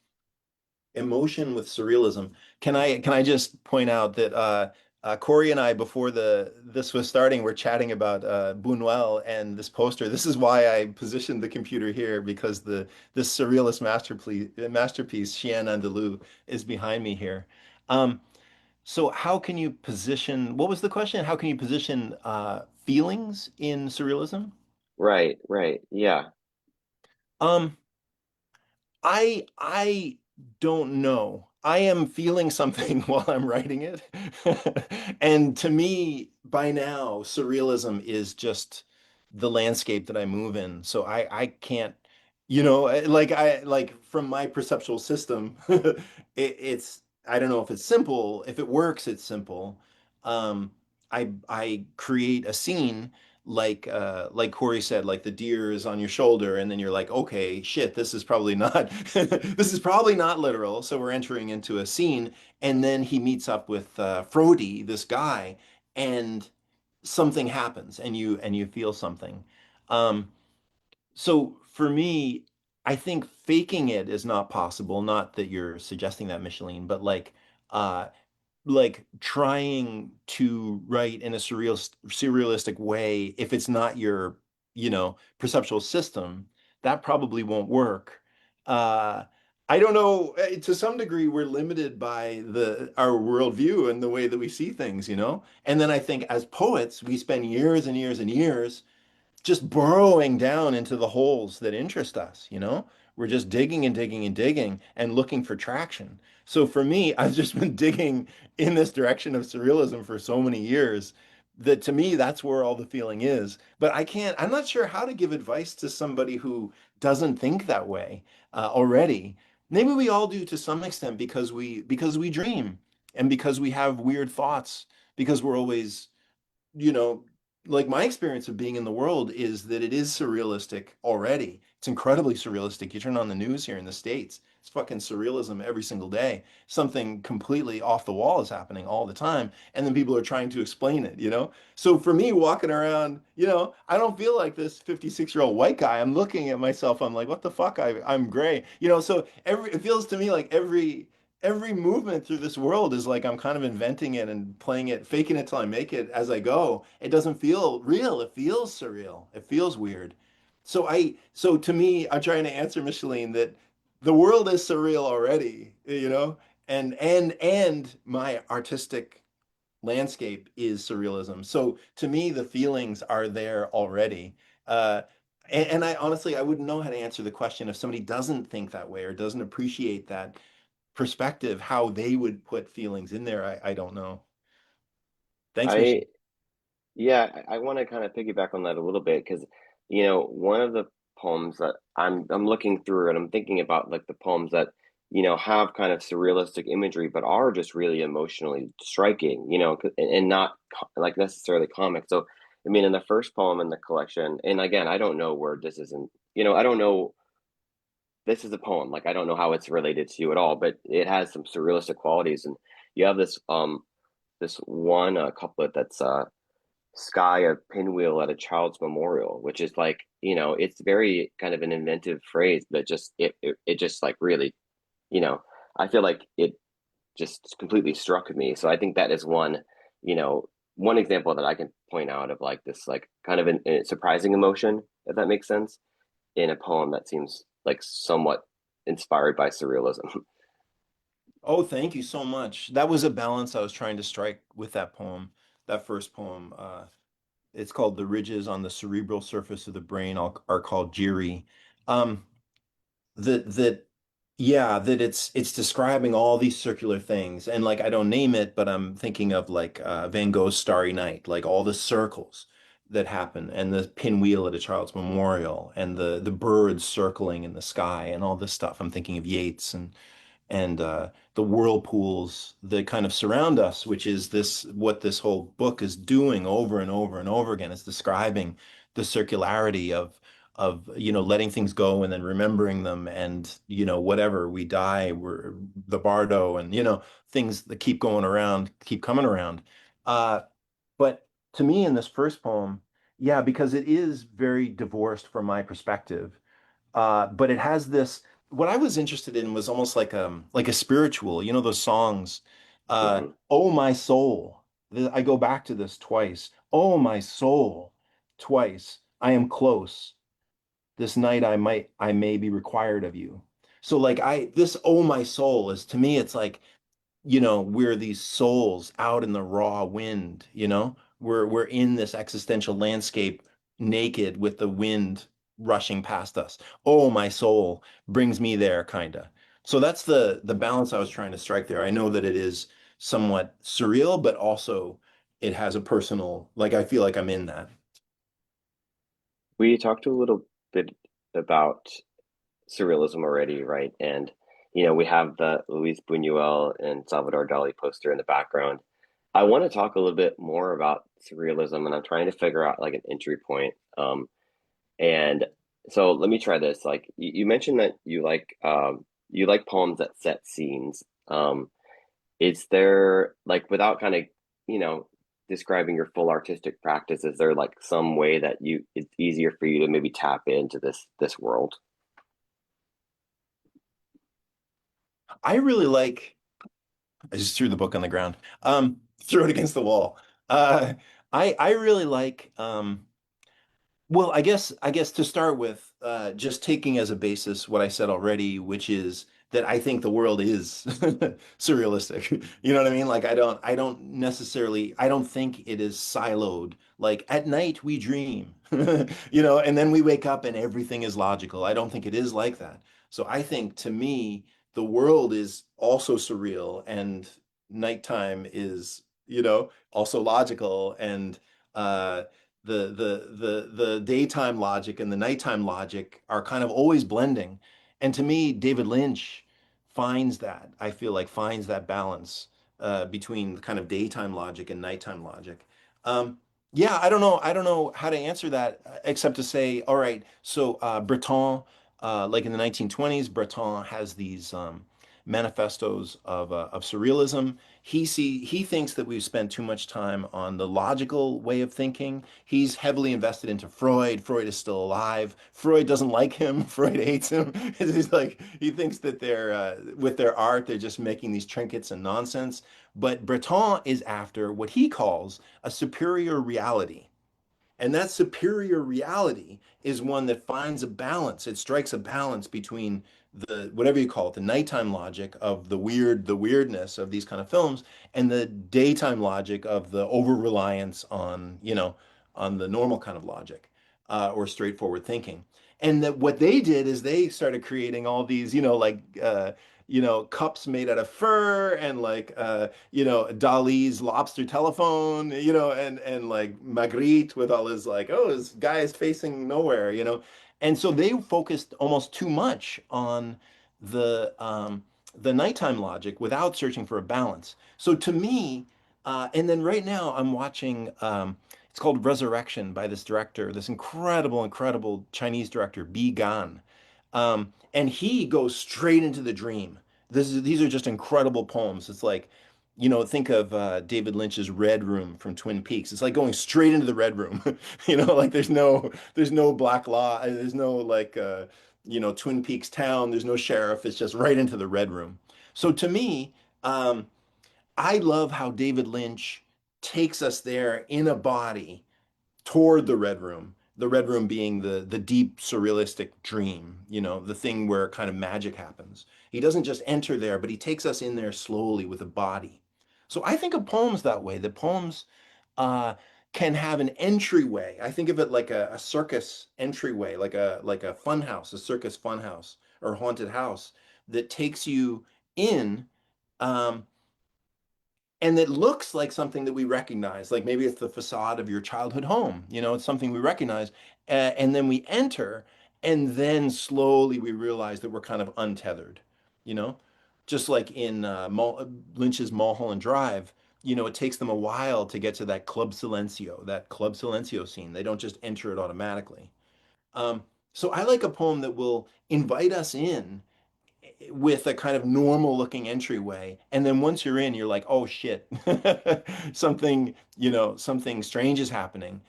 Emotion with surrealism. Can I just point out that Corey and I, before the this was starting, we're chatting about Buñuel and this poster. This is why I positioned the computer here because the this surrealist masterpiece, Chien Andalou, is behind me here. Um, so how can you position? What was the question? How can you position feelings in surrealism? Right, right. Yeah. Um, I don't know. I am feeling something while I'm writing it. And to me, by now, surrealism is just the landscape that I move in. So I can't, like from my perceptual system, it's I don't know if it's simple. If it works, it's simple. I create a scene like Corey said, like the deer is on your shoulder, and then you're like, okay, shit, this is probably not this is probably not literal. So we're entering into a scene, and then he meets up with Frody, this guy, and something happens, and you feel something. Um, so for me, I think faking it is not possible. Not that you're suggesting that, Micheline, but uh, like trying to write in a surrealistic way, if it's not your, perceptual system, that probably won't work. Uh, I don't know. To some degree, we're limited by the our worldview and the way that we see things, you know? And then I think as poets, we spend years and years and years just burrowing down into the holes that interest us, you know? We're just digging and digging and digging and looking for traction. So for me, I've just been digging in this direction of surrealism for so many years that to me, that's where all the feeling is. But I'm not sure how to give advice to somebody who doesn't think that way already. Maybe we all do to some extent because we dream and because we have weird thoughts, because we're always you know, like my experience of being in the world is that it is surrealistic already. It's incredibly surrealistic. You turn on the news here in the States, it's fucking surrealism every single day. Something completely off the wall is happening all the time. And then people are trying to explain it, you know? So for me, walking around, I don't feel like this 56-year-old white guy. I'm looking at myself, I'm like, what the fuck? I'm gray. So it feels to me like every movement through this world is like I'm kind of inventing it and playing it, faking it till I make it as I go. It doesn't feel real. It feels surreal. It feels weird. So to me, I'm trying to answer Micheline that the world is surreal already, and my artistic landscape is surrealism. So to me, the feelings are there already. Uh, and I honestly, I wouldn't know how to answer the question if somebody doesn't think that way or doesn't appreciate that perspective, how they would put feelings in there. I don't know. Thanks, I Michelle. Yeah, I want to kind of piggyback on that a little bit because, one of the poems that I'm looking through and I'm thinking about like the poems that, have kind of surrealistic imagery but are just really emotionally striking, and not like necessarily comic. So, I mean, in the first poem in the collection, and again, I don't know where this isn't, I don't know this is a poem. Like I don't know how it's related to you at all, but it has some surrealistic qualities, and you have this one couplet that's sky a pinwheel at a child's memorial, which is like, it's very kind of an inventive phrase, but it just like really, you know, I feel like it just completely struck me. So I think that is you know, one example that I can point out of like this like kind of an surprising emotion, if that makes sense, in a poem that seems like somewhat inspired by surrealism. Oh, thank you so much. That was a balance I was trying to strike with that poem, that first poem. It's called "The Ridges on the Cerebral Surface of the Brain are called Jiri." Um, that yeah, that it's describing all these circular things, and like I don't name it, but I'm thinking of like Van Gogh's Starry Night, like all the circles that happen, and the pinwheel at a child's memorial, and the birds circling in the sky, and all this stuff. I'm thinking of Yeats and the whirlpools that kind of surround us, which is this what this whole book is doing over and over and over again. It's describing the circularity of letting things go and then remembering them, and whatever we die, we're the bardo, and things that keep going around, keep coming around. Uh, but to me, in this first poem, yeah, because it is very divorced from my perspective, but it has this. What I was interested in was almost like a spiritual, those songs, Hmm. "Oh My Soul." I go back to this twice. Oh, my soul, twice. I am close. This night I may be required of you. So like this oh my soul is to me it's like we're these souls out in the raw wind, we're in this existential landscape naked with the wind rushing past us. Oh, my soul brings me there, kinda. So that's the balance I was trying to strike there. I know that it is somewhat surreal, but also it has a personal, like I feel like I'm in that. We talked a little bit about surrealism already, right? And we have the Luis Buñuel and Salvador Dali poster in the background. I want to talk a little bit more about surrealism, and I'm trying to figure out like an entry point. And so let me try this. Like you mentioned that you like poems that set scenes. Is there like without kind of you know describing your full artistic practice, is there like some way that you it's easier for you to maybe tap into this world? I really like I just threw the book on the ground. Threw it against the wall. Uh, I really like well, I guess to start with, just taking as a basis what I said already, which is that I think the world is surrealistic. You know what I mean? Like I don't think it is siloed. Like at night we dream, and then we wake up and everything is logical. I don't think it is like that. So I think to me, the world is also surreal and nighttime is, also logical and uh the daytime logic and the nighttime logic are kind of always blending. And to me, David Lynch finds that, I feel like finds that balance between kind of daytime logic and nighttime logic. Yeah, I don't know how to answer that except to say, all right, so Breton, like in the 1920s, Breton has these manifestos of surrealism. He thinks that we've spent too much time on the logical way of thinking. He's heavily invested into Freud. Freud is still alive. Freud doesn't like him. Freud hates him. He's like he thinks that they're with their art they're just making these trinkets and nonsense. But Breton is after what he calls a superior reality. And that superior reality is one that finds a balance. It strikes a balance between the whatever you call it, the nighttime logic of the weirdness of these kind of films, and the daytime logic of the over reliance on, on the normal kind of logic or straightforward thinking. And that what they did is they started creating all these, cups made out of fur and like Dali's lobster telephone, and like Magritte with all his like, oh, this guy is facing nowhere. And so they focused almost too much on the um the nighttime logic without searching for a balance. So to me, and then right now I'm watching it's called Resurrection by this director, this incredible, incredible Chinese director, Bi Gan. And he goes straight into the dream. These are just incredible poems. It's like, think of David Lynch's Red Room from Twin Peaks. It's like going straight into the Red Room. Like there's no black law, there's no like Twin Peaks town, there's no sheriff. It's just right into the Red Room. So to me, um, I love how David Lynch takes us there in a body toward the red room being the deep surrealistic dream, the thing where kind of magic happens. He doesn't just enter there, but he takes us in there slowly with a body. So I think of poems that way. The poems uh, can have an entryway. I think of it like a circus entryway, like a fun house, a circus fun house or haunted house that takes you in. Um, and it looks like something that we recognize, like maybe it's the facade of your childhood home, it's something we recognize. And then we enter, and then slowly we realize that we're kind of untethered, you know, just like in Lynch's Mulholland Drive. It takes them a while to get to that Club Silencio scene. They don't just enter it automatically. Um, so I like a poem that will invite us in with a kind of normal looking entryway. And then once you're in, you're like, oh shit, something strange is happening.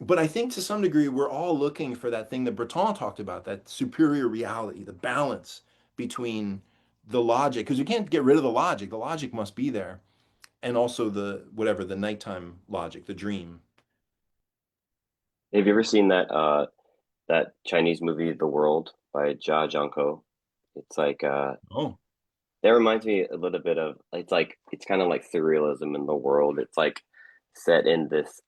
But I think to some degree, we're all looking for that thing that Breton talked about, that superior reality, the balance between the logic, because you can't get rid of the logic. The logic must be there. and also the whatever the nighttime logic, the dream. Have you ever seen that Chinese movie, The World by Jia Zhangko? It's like Oh, that reminds me a little bit of it's kind of like surrealism in the world. It's like set in this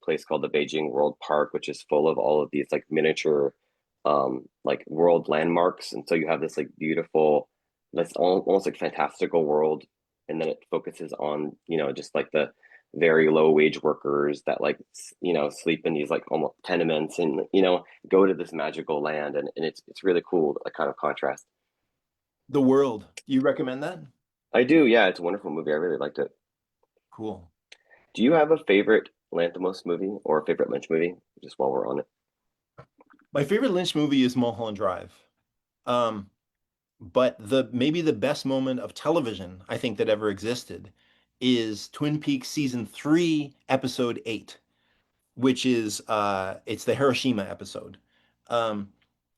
place called the Beijing World Park, which is full of all of these like miniature like world landmarks. And so you have this like beautiful, almost like fantastical world, and then it focuses on, just like the very low wage workers that like sleep in these like almost tenements and go to this magical land, and it's really cool, like kind of contrast. The World. You recommend that? I do, yeah, it's a wonderful movie. I really liked it. Cool. Do you have a favorite Lanthimos movie or a favorite Lynch movie? Just while we're on it. My favorite Lynch movie is Mulholland Drive. Um, but the maybe the best moment of television I think that ever existed is Twin Peaks season 3, episode 8, which is it's the Hiroshima episode. Um,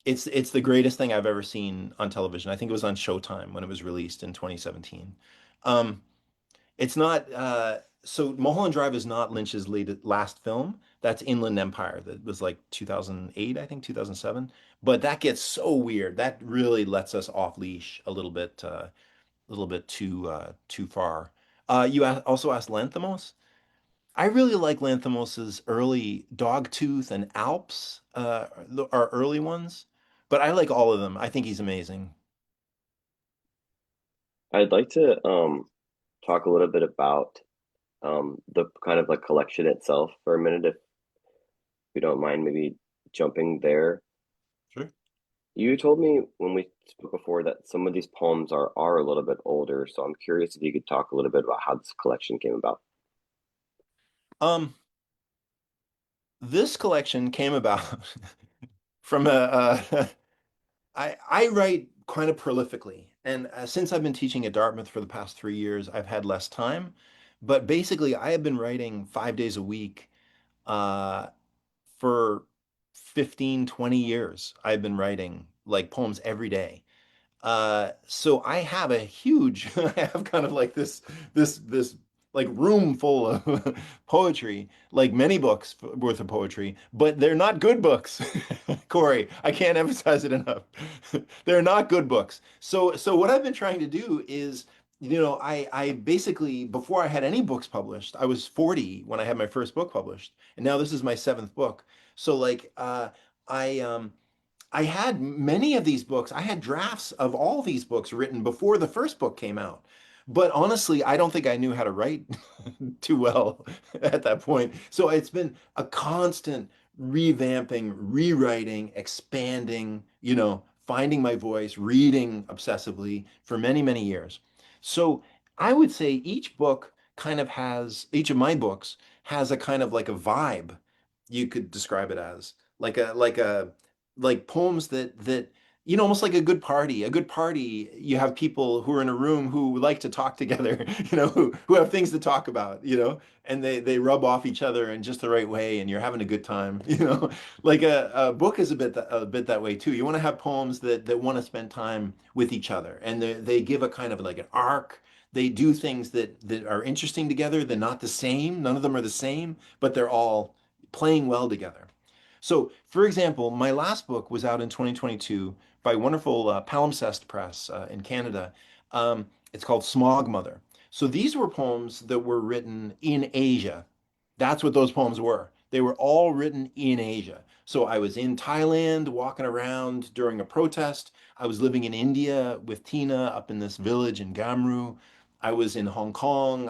it's the greatest thing I've ever seen on television. I think it was on Showtime when it was released in 2017. Um, it's not so Mulholland Drive is not Lynch's last film. That's Inland Empire. That was like 2008, I think 2007. But that gets so weird. That really lets us off leash a little bit too far. Also asked Lanthimos. I really like Lanthimos's early Dogtooth and Alps, are early ones, but I like all of them. I think he's amazing. I'd like to talk a little bit about the kind of like collection itself for a minute, if you don't mind maybe jumping there. Sure. You told me when we spoke before that some of these poems are a little bit older, so I'm curious if you could talk a little bit about how this collection came about. Um, this collection came about from I write kind of prolifically, and since I've been teaching at Dartmouth for the past 3 years, I've had less time. But basically, I have been writing 5 days a week uh, for 15, 20 years. I've been writing like poems every day. So I have a huge, I have kind of like this like room full of poetry, like many books worth of poetry, but they're not good books. Corey, I can't emphasize it enough. They're not good books. So what I've been trying to do is, I basically before I had any books published, I was 40 when I had my first book published, and now this is my seventh book. So like I I had many of these books. I had drafts of all these books written before the first book came out. But honestly, I don't think I knew how to write too well at that point. So it's been a constant revamping, rewriting, expanding, finding my voice, reading obsessively for many, many years. So I would say each of my books has a kind of like a vibe, you could describe it as like poems that almost like a good party. A good party, you have people who are in a room who like to talk together, who have things to talk about, and they rub off each other in just the right way, and you're having a good time, Like a book is a bit that way too. You want to have poems that want to spend time with each other, and they give a kind of like an arc. They do things that are interesting together. They're not the same. None of them are the same, but they're all playing well together. So, for example, my last book was out in 2022 by wonderful Palimpsest Press in Canada. It's called Smog Mother. So these were poems that were written in Asia. That's what those poems were. They were all written in Asia. So I was in Thailand walking around during a protest. I was living in India with Tina up in this village in Gamru. I was in Hong Kong.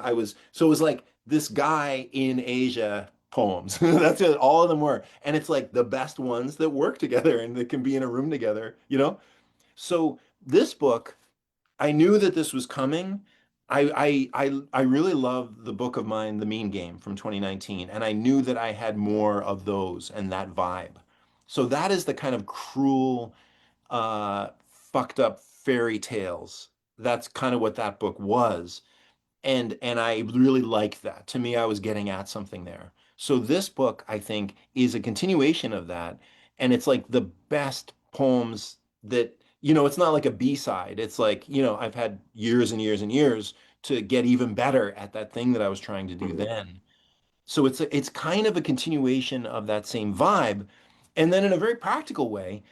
So it was like this guy in Asia poems. That's it. All of them were. And it's like the best ones that work together and that can be in a room together. So this book, I knew that this was coming. I really love the book of mine, The Mean Game from 2019, and I knew that I had more of those and that vibe. So that is the kind of cruel, fucked up fairy tales. That's kind of what that book was. And I really liked that. To me, I was getting at something there. So this book, I think, is a continuation of that. And it's like the best poems that, it's not like a B-side. It's like, I've had years and years and years to get even better at that thing that I was trying to do Hmm. then. So it's kind of a continuation of that same vibe. And then in a very practical way,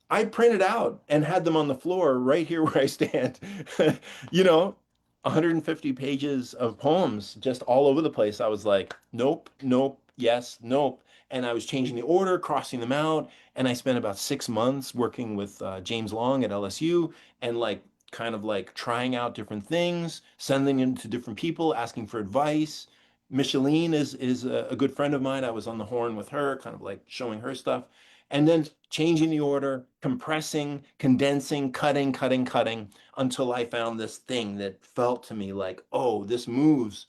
I printed out and had them on the floor right here where I stand. You know, 150 pages of poems just all over the place. I was like, nope, nope, yes, nope. And I was changing the order, crossing them out. And I spent about 6 months working with James Long at LSU and like kind of like trying out different things, sending them to different people, asking for advice. Micheline is a good friend of mine. I was on the horn with her, kind of like showing her stuff and then changing the order, compressing, condensing, cutting, cutting, cutting until I found this thing that felt to me like, oh, this moves,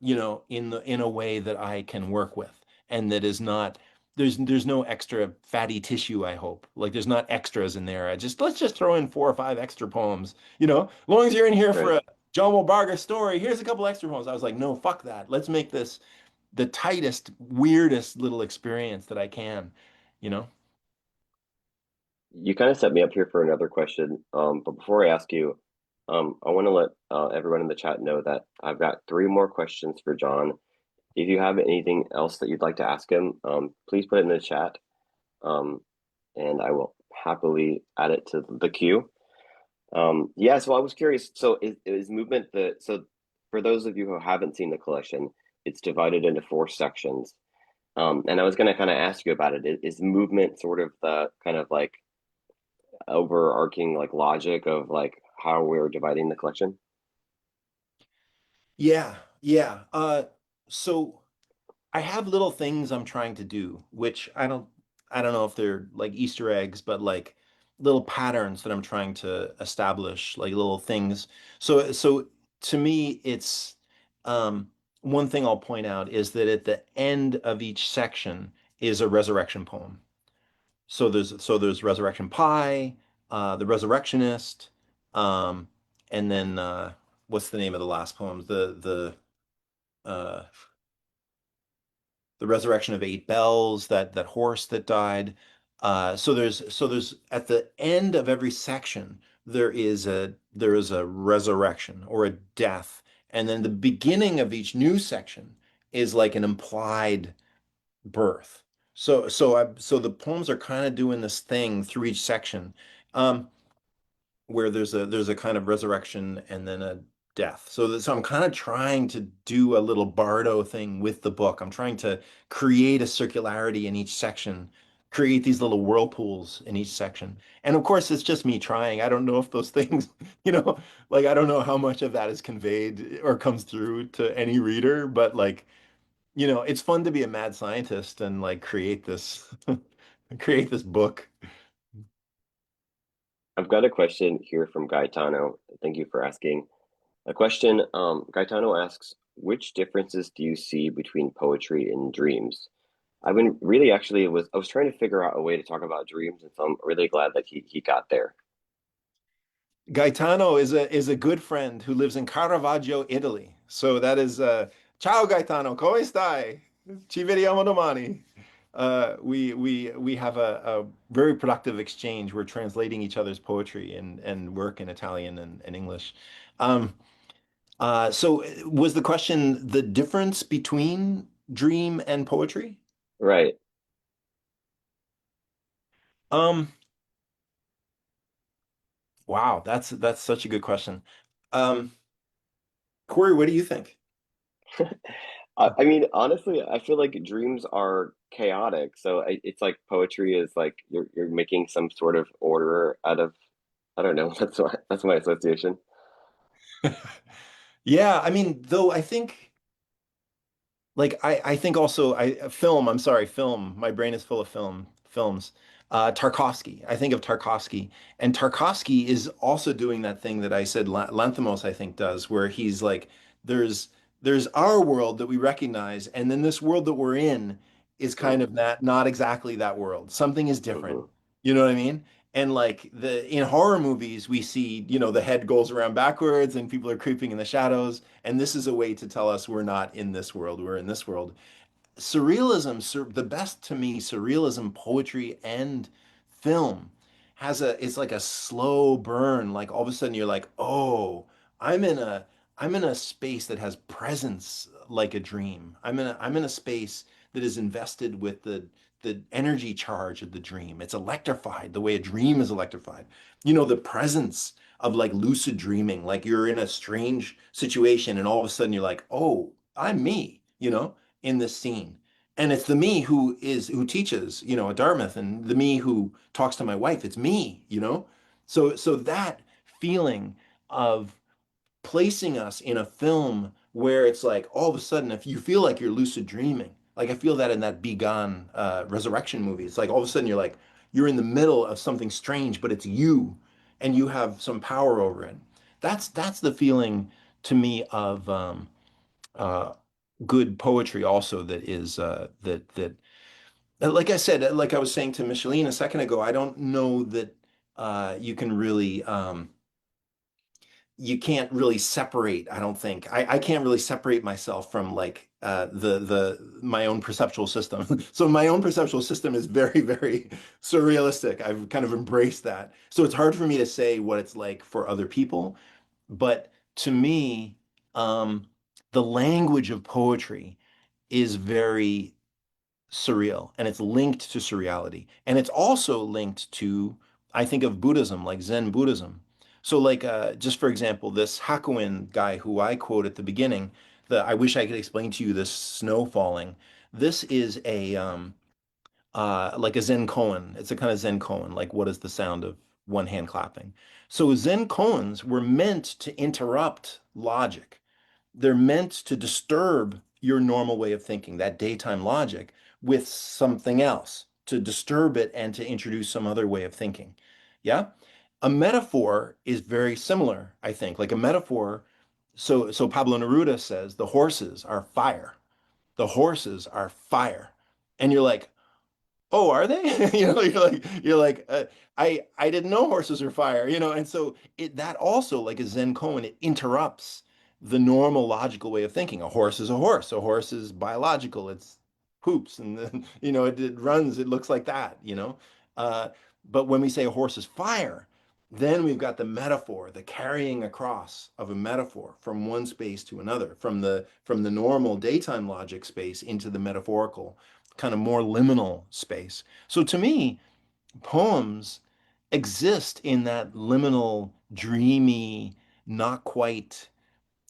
in a way that I can work with and that is not there's no extra fatty tissue, I hope. Like there's not extras in there. I just let's just throw in 4 or 5 extra poems. As long as you're in here for Right. a John Wall Barger story, here's a couple extra poems. I was like, no, fuck that. Let's make this the tightest, weirdest little experience that I can, you know? You kind of set me up here for another question. But before I ask you, I want to let everyone in the chat know that I've got three more questions for John. If you have anything else that you'd like to ask him, please put it in the chat, um, and I will happily add it to the queue. Yeah, so I was curious. So is movement so for those of you who haven't seen the collection, it's divided into four sections. And I was going to kind of ask you about it. Is movement sort of the kind of like overarching like logic of like how we're dividing the collection? Yeah, yeah. So I have little things I'm trying to do, which I don't know if they're like Easter eggs, but like little patterns that I'm trying to establish, like little things. So to me, it's one thing I'll point out is that at the end of each section is a resurrection poem. So there's Resurrection Pie, The Resurrectionist, um, and then what's the name of the last poems? Uh, the resurrection of eight bells, that horse that died. So there's at the end of every section there is a resurrection or a death, and then the beginning of each new section is like an implied birth. So the poems are kind of doing this thing through each section. Um, where there's a kind of resurrection and then a death. So I'm kind of trying to do a little bardo thing with the book. I'm trying to create a circularity in each section, create these little whirlpools in each section. And of course, it's just me trying. I don't know if those things, you know, like I don't know how much of that is conveyed or comes through to any reader, but like, it's fun to be a mad scientist and like create this create this book. I've got a question here from Gaetano. Thank you for asking. A question, Gaetano asks, which differences do you see between poetry and dreams? I've been really actually I was trying to figure out a way to talk about dreams, and so I'm really glad that he got there. Gaetano is a good friend who lives in Caravaggio, Italy. So that is Ciao Gaetano, come stai? Ci vediamo domani. We have a very productive exchange. We're translating each other's poetry and work in Italian and English. Um, so was the question the difference between dream and poetry? Right. Um, wow, that's such a good question. Um, Corey, what do you think? I mean, honestly, I feel like dreams are chaotic. So it's like poetry is like you're making some sort of order out of, I don't know. That's my association. Yeah, I mean, though I think like I think also I'm sorry, film. My brain is full of films. Tarkovsky. I think of Tarkovsky, and Tarkovsky is also doing that thing that I said Lanthimos I think does, where he's like, there's there's our world that we recognize, and then this world that we're in is kind Mm, of not exactly that world. Something is different. hmm. You know what I mean? And like the in horror movies, we see, the head goes around backwards and people are creeping in the shadows. And this is a way to tell us we're not in this world, we're in this world. The best to me, surrealism, poetry, and film it's like a slow burn. Like all of a sudden you're like, oh, I'm in a, I'm in a space that has presence like a dream. I'm in a space that is invested with the energy charge of the dream. It's electrified the way a dream is electrified. You know, the presence of like lucid dreaming, like you're in a strange situation and all of a sudden you're like, "Oh, I'm me," in this scene. And it's the me who teaches, at Dartmouth, and the me who talks to my wife. It's me. So that feeling of placing us in a film where it's like all of a sudden, if you feel like you're lucid dreaming, like I feel that in that Be Gone resurrection movie, it's like all of a sudden you're in the middle of something strange, but it's you, and you have some power over it. That's the feeling to me of uh, good poetry. Also, that is that like I said, like I was saying to Micheline a second ago, I don't know that you can really. You can't really separate, I don't think. I can't really separate myself from like the my own perceptual system. So my own perceptual system is very, very surrealistic. I've kind of embraced that. So it's hard for me to say what it's like for other people. But to me, um, the language of poetry is very surreal and it's linked to surreality. And it's also linked to, I think of Buddhism, like Zen Buddhism. So, like, just for example, this Hakuin guy who I quote at the beginning, the I wish I could explain to you this snow falling. This is a like a Zen koan. It's a kind of Zen koan, like what is the sound of one hand clapping? So Zen koans were meant to interrupt logic. They're meant to disturb your normal way of thinking, that daytime logic, with something else, to disturb it and to introduce some other way of thinking. Yeah? A metaphor is very similar, I think. Like a metaphor, so Pablo Neruda says the horses are fire. The horses are fire. And you're like, oh, are they? You're like, I didn't know horses are fire. And so that also, like a Zen koan, it interrupts the normal logical way of thinking. A horse is a horse. A horse is biological. It's poops and then, it runs, it looks like that. Uh, but when we say a horse is fire, then we've got the metaphor, the carrying across of a metaphor from one space to another, from the normal daytime logic space into the metaphorical kind of more liminal space. So to me, poems exist in that liminal, dreamy, not quite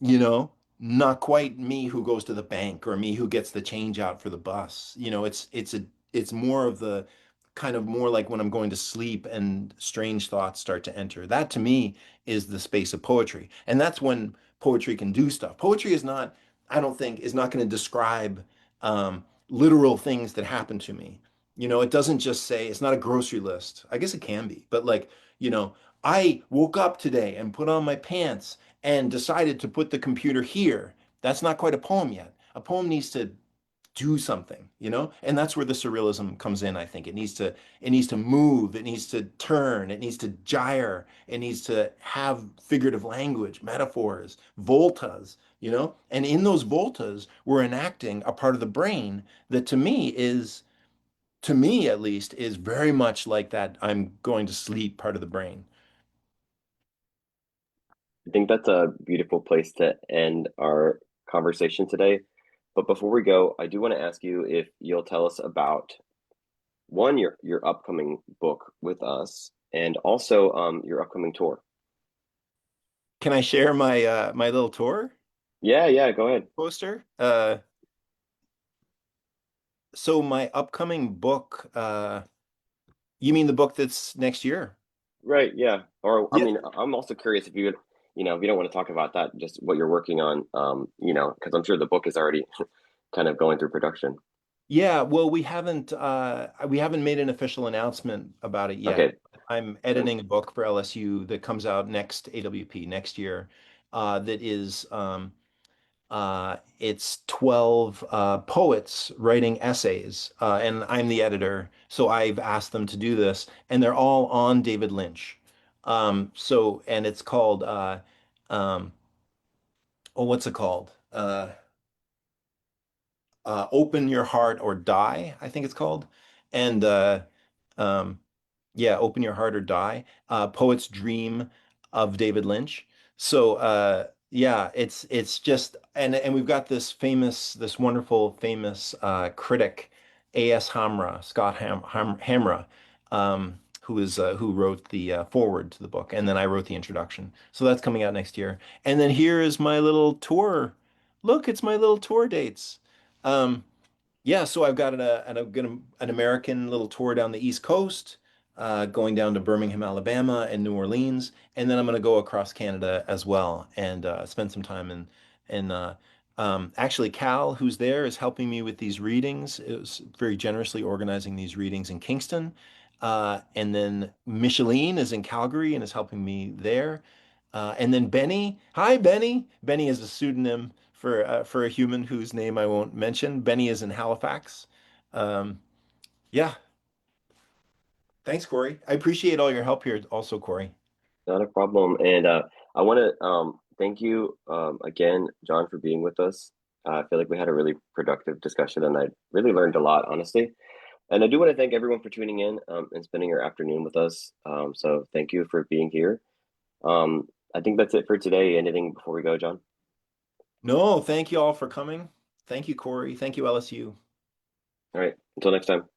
you know, not quite me who goes to the bank or me who gets the change out for the bus. It's more of the kind of more like when I'm going to sleep and strange thoughts start to enter. That to me is the space of poetry. And that's when poetry can do stuff. Poetry is not, I don't think, is not going to describe literal things that happen to me. It doesn't just say, it's not a grocery list. I guess it can be, but like, I woke up today and put on my pants and decided to put the computer here. That's not quite a poem yet. A poem needs to do something. And that's where the surrealism comes in, I think. It needs to move, it needs to turn, it needs to gyre, it needs to have figurative language, metaphors, voltas. And in those voltas, we're enacting a part of the brain that to me at least, is very much like that I'm going to sleep part of the brain. I think that's a beautiful place to end our conversation today. But before we go, I do want to ask you if you'll tell us about one, your upcoming book with us, and also your upcoming tour. Can I share my little tour Yeah, yeah, go ahead. poster? So my upcoming book, you mean the book that's next year? Right, yeah. Or I Yeah. mean, I'm also curious if you would, if you don't want to talk about that, just what you're working on, because I'm sure the book is already kind of going through production. Yeah, well, we haven't made an official announcement about it yet. Okay. I'm Then editing a book for LSU that comes out next AWP next year. That is it's 12 poets writing essays, and I'm the editor, so I've asked them to do this, and they're all on David Lynch. And it's called um, oh, what's it called? Open Your Heart or Die, I think it's called. And um, yeah, Open Your Heart or Die. Poet's Dream of David Lynch. So Yeah, it's just and we've got this wonderful famous critic A.S. Hamra, Hamra, who wrote the foreword to the book, and then I wrote the introduction. So that's coming out next year. And then here is my little tour. Look, it's my little tour dates. Um, yeah, so I've got an American little tour down the East Coast, going down to Birmingham, Alabama, and New Orleans, and then I'm going to go across Canada as well and spend some time in actually Cal, who's there, is helping me with these readings. It was very generously organizing these readings in Kingston, and then Micheline is in Calgary and is helping me there. And then Benny, hi Benny. Benny is a pseudonym for a human whose name I won't mention. Benny is in Halifax. Um, yeah, thanks, Corey. I appreciate all your help here, also, Corey. Not a problem. And I want to thank you again, John, for being with us. I feel like we had a really productive discussion, and I really learned a lot, honestly. And I do want to thank everyone for tuning in and spending your afternoon with us. So thank you for being here. I think that's it for today. Anything before we go, John? No, thank you all for coming. Thank you, Corey. Thank you, LSU. All right. Until next time.